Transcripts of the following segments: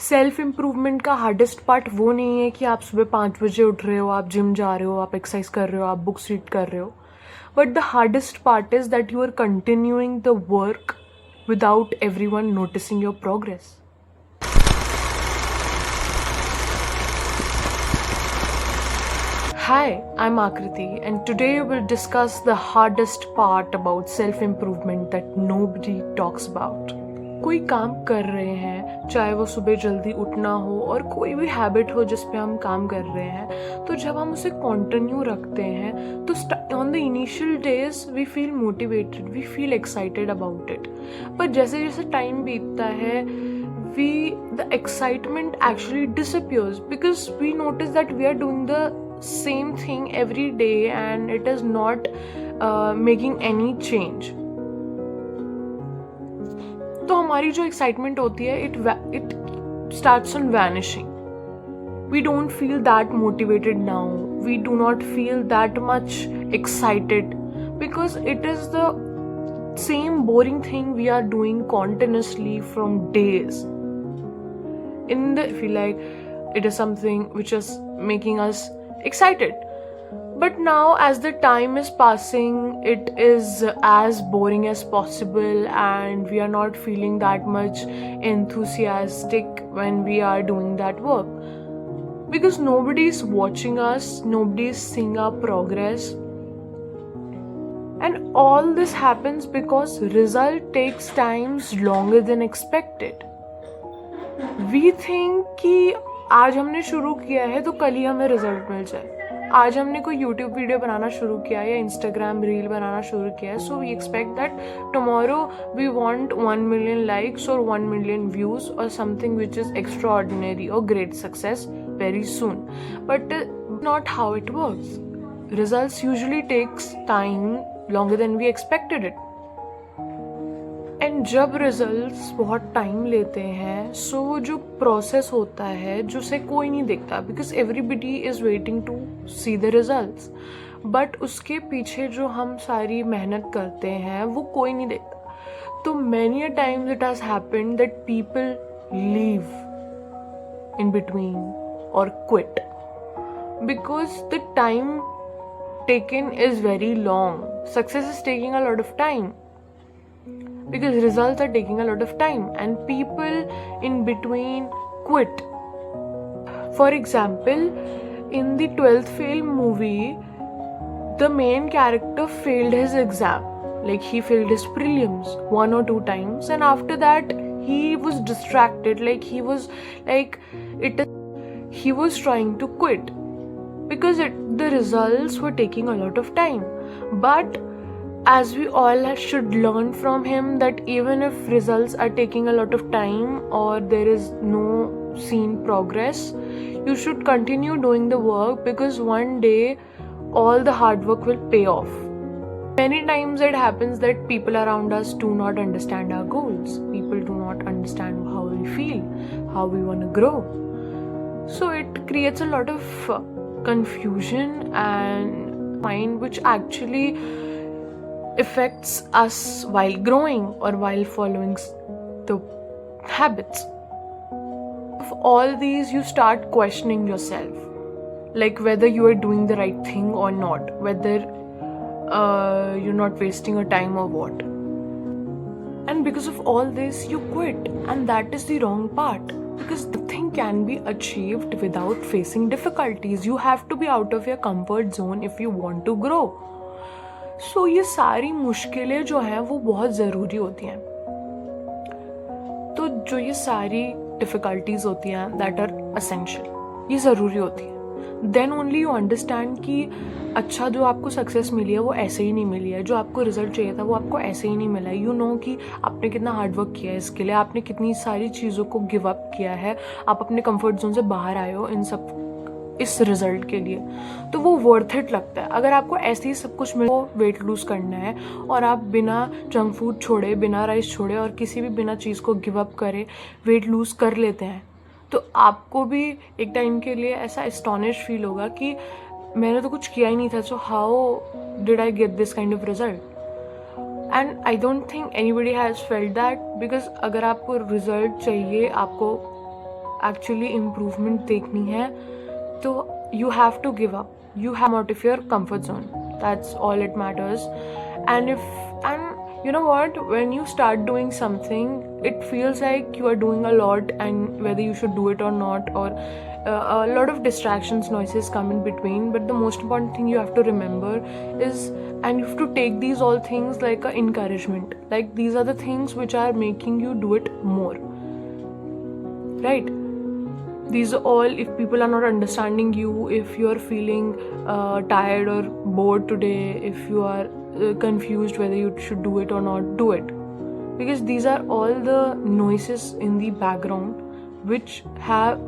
Self improvement का hardest part वो नहीं है कि आप सुबह 5 बजे उठ रहे हो, आप जिम जा रहे हो, आप एक्सरसाइज कर रहे हो, आप बुक्स रीड कर रहे हो, but the hardest part is that you are continuing the work without everyone noticing your progress. Hi, I'm Akriti, and today we'll discuss the hardest part about self-improvement that nobody talks about. कोई काम कर रहे हैं, चाहे वो सुबह जल्दी उठना हो और कोई भी हैबिट हो जिस पे हम काम कर रहे हैं, तो जब हम उसे कंटिन्यू रखते हैं तो on the initial days we feel motivated, we feel excited about it. पर जैसे जैसे टाइम बीतता है the excitement actually disappears because we notice that we are doing the same thing every day and it is not making any change. तो हमारी जो excitement होती है it starts on vanishing. We don't feel that motivated now. We do not feel that much excited because it is the same boring thing we are doing continuously from days. I feel like it is something which is making us excited. But now as the time is passing, it is as boring as possible and we are not feeling that much enthusiastic when we are doing that work. Because nobody is watching us, nobody is seeing our progress. And all this happens because result takes times longer than expected. We think कि आज हमने शुरू किया है तो कल ही हमें result मिल जाए. आज हमने कोई यूट्यूब वीडियो बनाना शुरू किया या इंस्टाग्राम रील बनाना शुरू किया है, so we expect that tomorrow we want 1 million likes or 1 million views or something which is extraordinary or great success very soon. But not how it works. Results usually takes time longer than we expected it. And जब results बहुत time लेते हैं, सो वो जो process होता है जो से कोई नहीं देखता because everybody is waiting to see the results, but उसके पीछे जो हम सारी मेहनत करते हैं वो कोई नहीं देखता. तो many a times it has happened that people leave in between और quit because the time taken is very long. Success is taking a lot of time because results are taking a lot of time and people in between quit. For example, in the 12th fail movie, the main character failed his exam. Like he failed his prelims 1 or 2 times and after that he was distracted, he was trying to quit because the results were taking a lot of time. But as we all should learn from him that even if results are taking a lot of time or there is no seen progress, you should continue doing the work because one day all the hard work will pay off. Many times it happens that people around us do not understand our goals. People do not understand how we feel, how we want to grow. So it creates a lot of confusion and mind which actually affects us while growing or while following the habits. Of all these, you start questioning yourself, like whether you are doing the right thing or not, whether you're not wasting your time or what. And because of all this, you quit, and that is the wrong part. Because nothing can be achieved without facing difficulties. You have to be out of your comfort zone if you want to grow. सो ये सारी मुश्किलें जो हैं वो बहुत ज़रूरी होती हैं. तो जो ये सारी डिफ़िकल्टीज होती हैं दैट आर असेंशियल, ये ज़रूरी होती हैं. देन ओनली यू अंडरस्टैंड कि अच्छा जो आपको सक्सेस मिली है वो ऐसे ही नहीं मिली है, जो आपको रिजल्ट चाहिए था वो आपको ऐसे ही नहीं मिला है. यू नो कि आपने कितना हार्डवर्क किया है इसके लिए, आपने कितनी सारी चीज़ों को गिव अप किया है, आप अपने कंफर्ट जोन से बाहर आए हो इस रिजल्ट के लिए. तो वो वर्थ इट लगता है. अगर आपको ऐसे ही सब कुछ मिले, वेट लूज करना है और आप बिना जंक फूड छोड़े, बिना राइस छोड़े और किसी भी बिना चीज़ को गिव अप करे वेट लूज कर लेते हैं, तो आपको भी एक टाइम के लिए ऐसा एस्टॉनिश फील होगा कि मैंने तो कुछ किया ही नहीं था, so how did I get this kind of result. And I don't think anybody has felt that because अगर आपको रिजल्ट चाहिए, आपको एक्चुअली इम्प्रूवमेंट देखनी है तो you have to give up. You have out of your comfort zone. That's all it matters. And you know what, when you start doing something, it feels like you are doing a lot, and whether you should do it or not, or a lot of distractions, noises come in between. But the most important thing you have to remember is, and you have to take these all things like a encouragement, like these are the things which are making you do it more, right? These are all, if people are not understanding you, if you are feeling tired or bored today, if you are confused whether you should do it or not, do it. Because these are all the noises in the background which have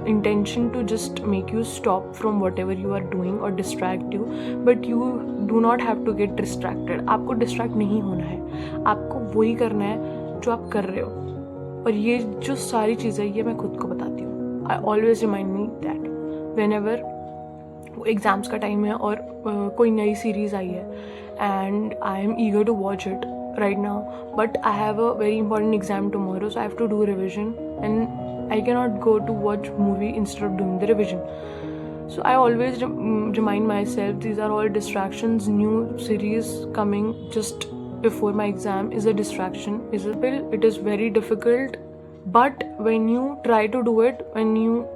intention to just make you stop from whatever you are doing or distract you. But you do not have to get distracted. आपको distract नहीं होना है, आपको वही करना है जो आप कर रहे हो. और ये जो सारी चीज़ें ये मैं खुद को बताती हूँ. I always remind me that whenever exams का टाइम है और कोई नई सीरीज़ आई है and I am eager to watch it right now, but I have a very important exam tomorrow, so I have to do revision and I cannot go to watch movie instead of doing the revision. So I always remind myself these are all distractions. New series coming just before my exam is a distraction. It is very difficult, but when you try to do it, when you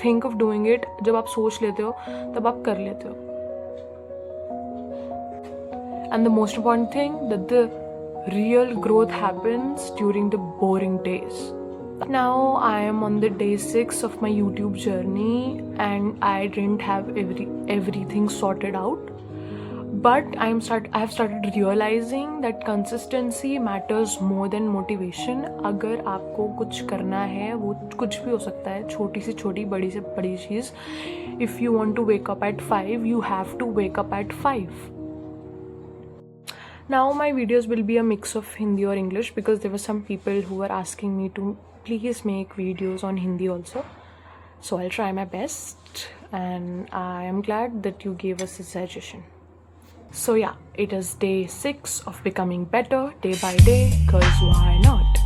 think of doing it, जब आप सोच लेते हो तब आप कर लेते हो. And the most important thing, that the real growth happens during the boring days. Now I am on the day 6 of my YouTube journey and I didn't have everything sorted out. But I have started realizing that consistency matters more than motivation. अगर आपको कुछ करना है, वो कुछ भी हो सकता है, छोटी से छोटी, बड़ी से बड़ी चीज़. If you want to wake up at 5, you have to wake up at 5. Now my videos will be a mix of Hindi or English, because there were some people who were asking me to please make videos on Hindi also. So I'll try my best, and I am glad that you gave us a suggestion. So yeah, it is day 6 of becoming better day by day, because why not?